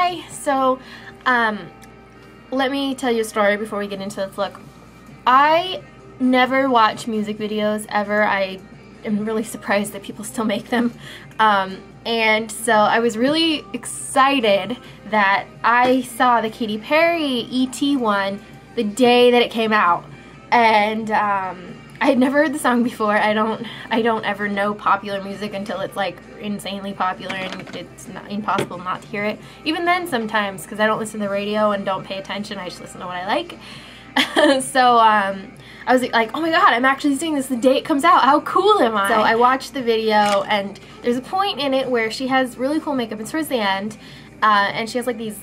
Hi! So, let me tell you a story before we get into this look. I never watch music videos ever. I am really surprised that people still make them. And so I was really excited that I saw the Katy Perry E.T. one the day that it came out. And I had never heard the song before. I don't ever know popular music until it's like insanely popular and it's impossible not to hear it. Even then sometimes, because I don't listen to the radio and don't pay attention, I just listen to what I like. So I was like, oh my god, I'm actually seeing this the day it comes out. How cool am I? So I watched the video, and there's a point in it where she has really cool makeup. It's towards the end, and she has like these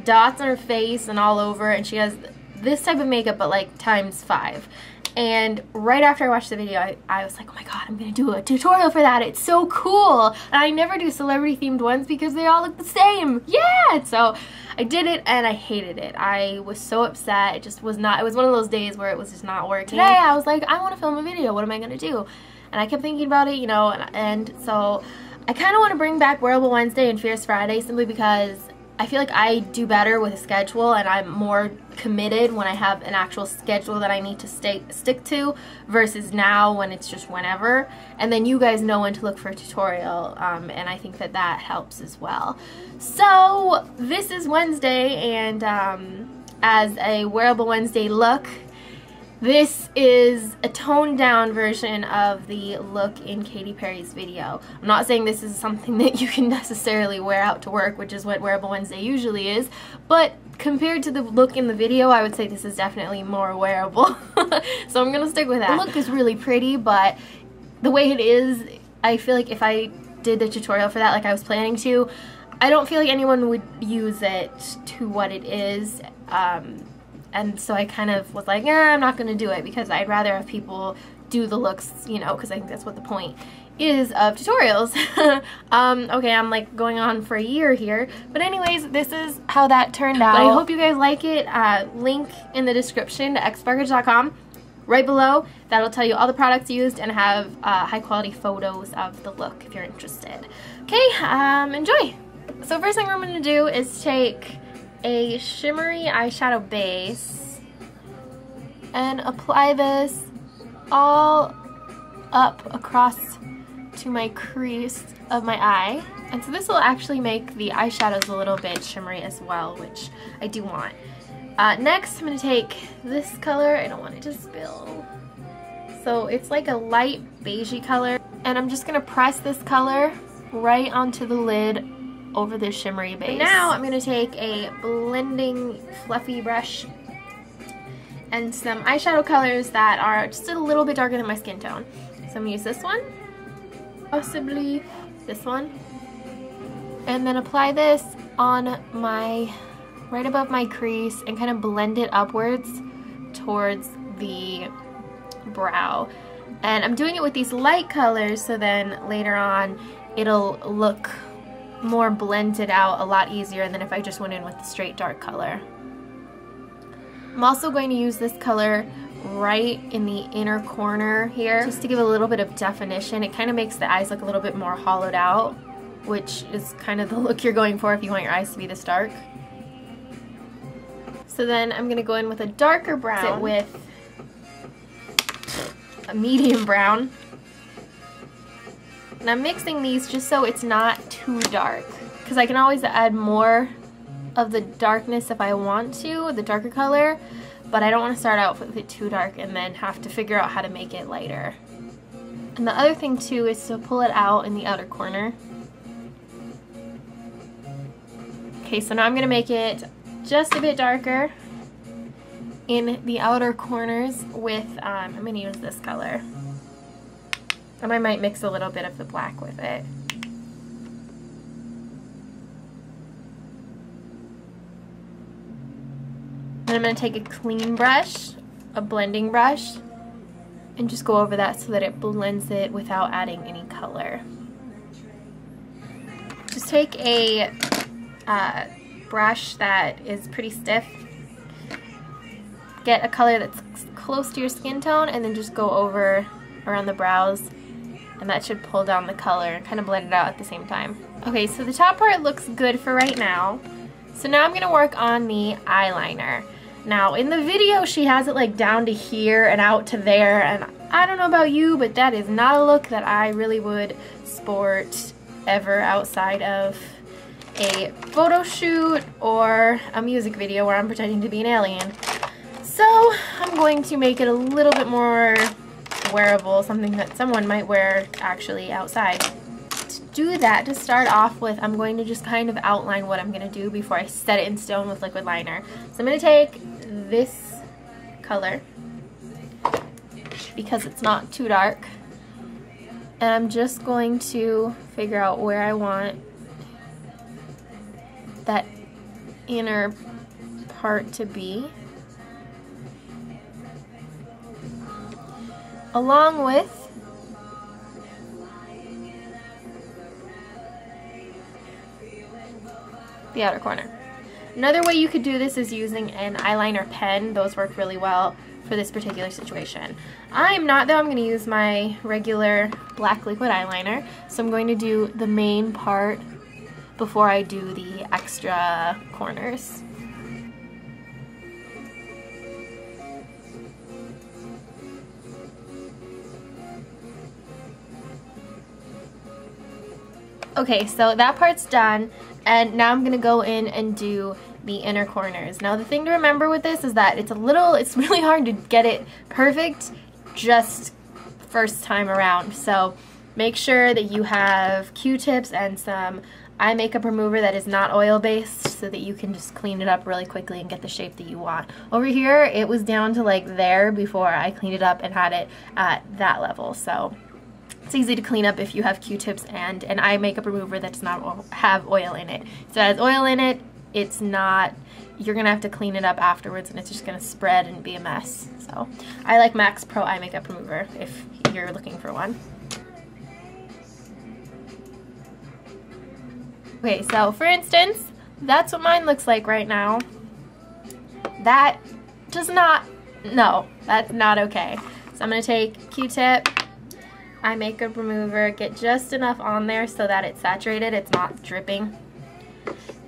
dots on her face and all over, and she has this type of makeup but like times 5. And right after I watched the video, I was like, oh my god, I'm gonna do a tutorial for that. It's so cool. And I never do celebrity themed ones because they all look the same. Yeah! So I did it and I hated it. I was so upset. It just was not, it was one of those days where it was just not working. Today I was like, I want to film a video. What am I gonna do? And I kept thinking about it, you know, and so I kind of want to bring back Wearable Wednesday and Fierce Friday simply because I feel like I do better with a schedule and I'm more committed when I have an actual schedule that I need to stick to versus now when it's just whenever. And then you guys know when to look for a tutorial, and I think that that helps as well. So this is Wednesday, and as a Wearable Wednesday look, this is a toned down version of the look in Katy Perry's video. I'm not saying this is something that you can necessarily wear out to work, which is what Wearable Wednesday usually is, but compared to the look in the video, I would say this is definitely more wearable. So I'm gonna stick with that. The look is really pretty, but the way it is, I feel like if I did the tutorial for that like I was planning to, I don't feel like anyone would use it to what it is. And so I kind of was like, I'm not going to do it because I'd rather have people do the looks, you know, because I think that's what the point is of tutorials. Okay, I'm like going on for a year here. But anyways, this is how that turned out. But I hope you guys like it. Link in the description to xsparkage.com. Right below, that'll tell you all the products used and have high quality photos of the look if you're interested. Okay, enjoy. So first thing I'm going to do is take a shimmery eyeshadow base and apply this all up across to my crease of my eye. And so this will actually make the eyeshadows a little bit shimmery as well, which I do want. Next, I'm going to take this color. I don't want it to spill. So it's like a light beigey color, and I'm just going to press this color right onto the lid over this shimmery base. But now I'm going to take a blending fluffy brush and some eyeshadow colors that are just a little bit darker than my skin tone. So I'm going to use this one, possibly this one, and then apply this on my, right above my crease, and kind of blend it upwards towards the brow. And I'm doing it with these light colors so then later on it'll look more blended out a lot easier than if I just went in with the straight dark color. I'm also going to use this color right in the inner corner here just to give a little bit of definition. It kind of makes the eyes look a little bit more hollowed out, which is kind of the look you're going for if you want your eyes to be this dark. So then I'm going to go in with a darker brown with a medium brown. And I'm mixing these just so it's not too dark, because I can always add more of the darkness if I want to, the darker color, but I don't want to start out with it too dark and then have to figure out how to make it lighter. And the other thing too is to pull it out in the outer corner. Okay, so now I'm going to make it just a bit darker in the outer corners with, I'm going to use this color. And I might mix a little bit of the black with it. And I'm going to take a clean brush, a blending brush, and just go over that so that it blends it without adding any color. Just take a brush that is pretty stiff. Get a color that's close to your skin tone and then just go over around the brows. And that should pull down the color and kind of blend it out at the same time. Okay, so the top part looks good for right now. So now I'm gonna work on the eyeliner. Now in the video she has it like down to here and out to there, and I don't know about you, but that is not a look that I really would sport ever outside of a photo shoot or a music video where I'm pretending to be an alien. So I'm going to make it a little bit more wearable, something that someone might wear actually outside. To do that, to start off with, I'm going to just kind of outline what I'm going to do before I set it in stone with liquid liner. So I'm going to take this color, because it's not too dark, and I'm just going to figure out where I want that inner part to be, along with the outer corner. Another way you could do this is using an eyeliner pen. Those work really well for this particular situation. I'm not though, I'm going to use my regular black liquid eyeliner. So I'm going to do the main part before I do the extra corners. Okay, so that part's done, and now I'm going to go in and do the inner corners. Now the thing to remember with this is that it's really hard to get it perfect just first time around. So make sure that you have Q-tips and some eye makeup remover that is not oil based, so that you can just clean it up really quickly and get the shape that you want. Over here it was down to like there before I cleaned it up and had it at that level, so it's easy to clean up if you have Q-tips and an eye makeup remover that does not have oil in it. So it has oil in it, it's not, you're gonna have to clean it up afterwards and it's just gonna spread and be a mess. So I like Max Pro eye makeup remover if you're looking for one. Okay, so for instance, that's what mine looks like right now. That does not, no, that's not okay. So I'm gonna take Q-tip, eye makeup remover, get just enough on there so that it's saturated, it's not dripping.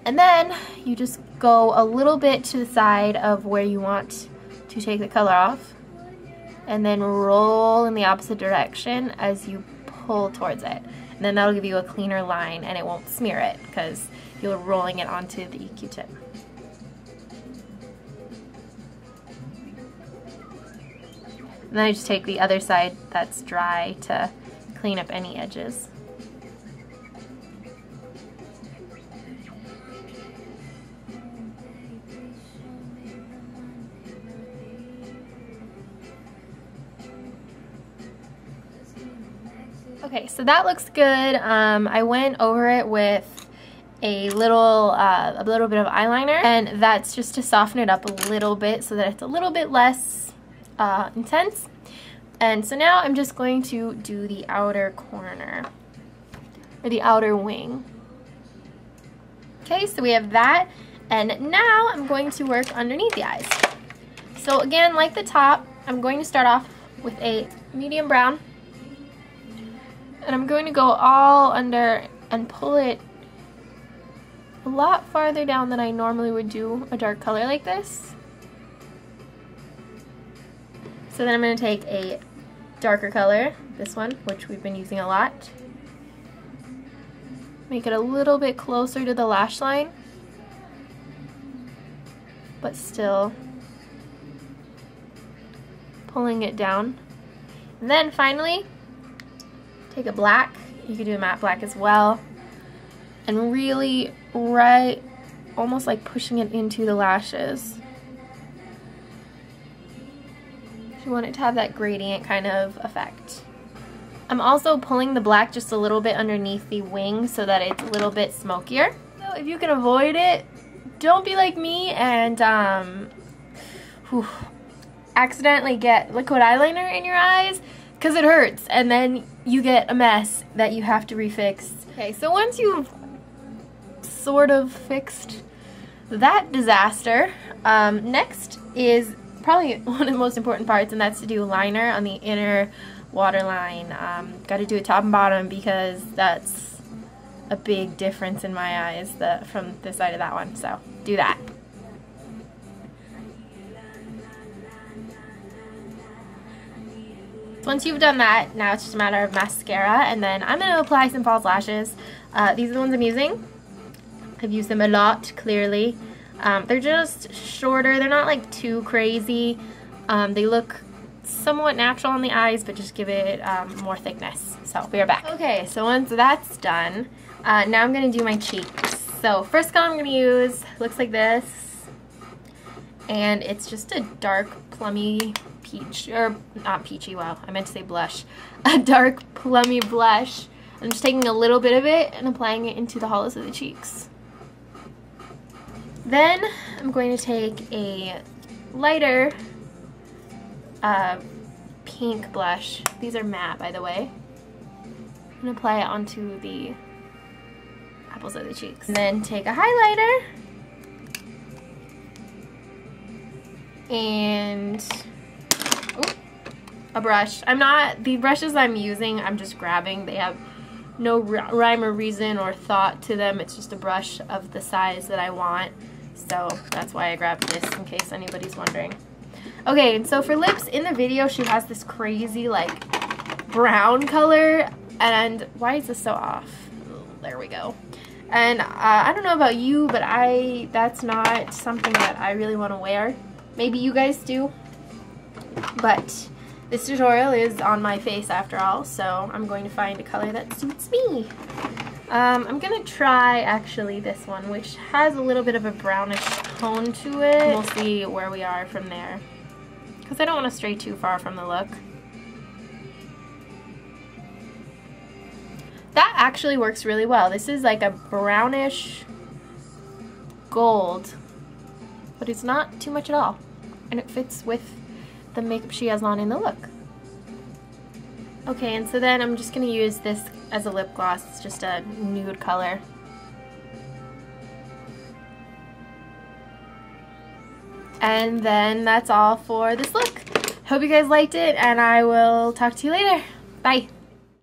And then you just go a little bit to the side of where you want to take the color off, and then roll in the opposite direction as you pull towards it. And then that'll give you a cleaner line and it won't smear it because you're rolling it onto the Q-tip. And then I just take the other side that's dry to clean up any edges. Okay, so that looks good. I went over it with a little bit of eyeliner, and that's just to soften it up a little bit so that it's a little bit less intense. And so now I'm just going to do the outer corner, or the outer wing. Okay, so we have that, and now I'm going to work underneath the eyes. So again, like the top, I'm going to start off with a medium brown, and I'm going to go all under and pull it a lot farther down than I normally would do a dark color like this. So then I'm going to take a darker color, this one, which we've been using a lot. Make it a little bit closer to the lash line, but still pulling it down. And then finally, take a black, you could do a matte black as well, and really almost like pushing it into the lashes. You want it to have that gradient kind of effect. I'm also pulling the black just a little bit underneath the wing so that it's a little bit smokier. So if you can avoid it, don't be like me and accidentally get liquid eyeliner in your eyes, because it hurts and then you get a mess that you have to refix. Okay, so once you've sort of fixed that disaster, next is probably one of the most important parts, and that's to do liner on the inner waterline. Got to do it top and bottom because that's a big difference in my eyes from this side to that one, so do that. Once you've done that, now it's just a matter of mascara, and then I'm going to apply some false lashes. These are the ones I'm using. I've used them a lot, clearly. They're just shorter. They're not like too crazy. They look somewhat natural on the eyes, but just give it more thickness. So we are back. Okay, so once that's done, now I'm going to do my cheeks. So first color I'm going to use looks like this, and it's just a dark plummy peach, or not peachy, wow, I meant to say blush. A dark plummy blush. I'm just taking a little bit of it and applying it into the hollows of the cheeks. Then I'm going to take a lighter pink blush. These are matte, by the way. And apply it onto the apples of the cheeks. And then take a highlighter and a brush. The brushes I'm using, I'm just grabbing. They have no rhyme or reason or thought to them. It's just a brush of the size that I want. So that's why I grabbed this, in case anybody's wondering. Okay, and so for lips, in the video she has this crazy like brown color, and why is this so off? There we go. And I don't know about you, but that's not something that I really want to wear. Maybe you guys do, but this tutorial is on my face after all, so I'm going to find a color that suits me. I'm going to try actually this one, which has a little bit of a brownish tone to it. We'll see where we are from there, because I don't want to stray too far from the look. That actually works really well. This is like a brownish gold, but it's not too much at all, and it fits with the makeup she has on in the look. Okay, and so then I'm just going to use this as a lip gloss. It's just a nude color. And then that's all for this look. Hope you guys liked it, and I will talk to you later. Bye!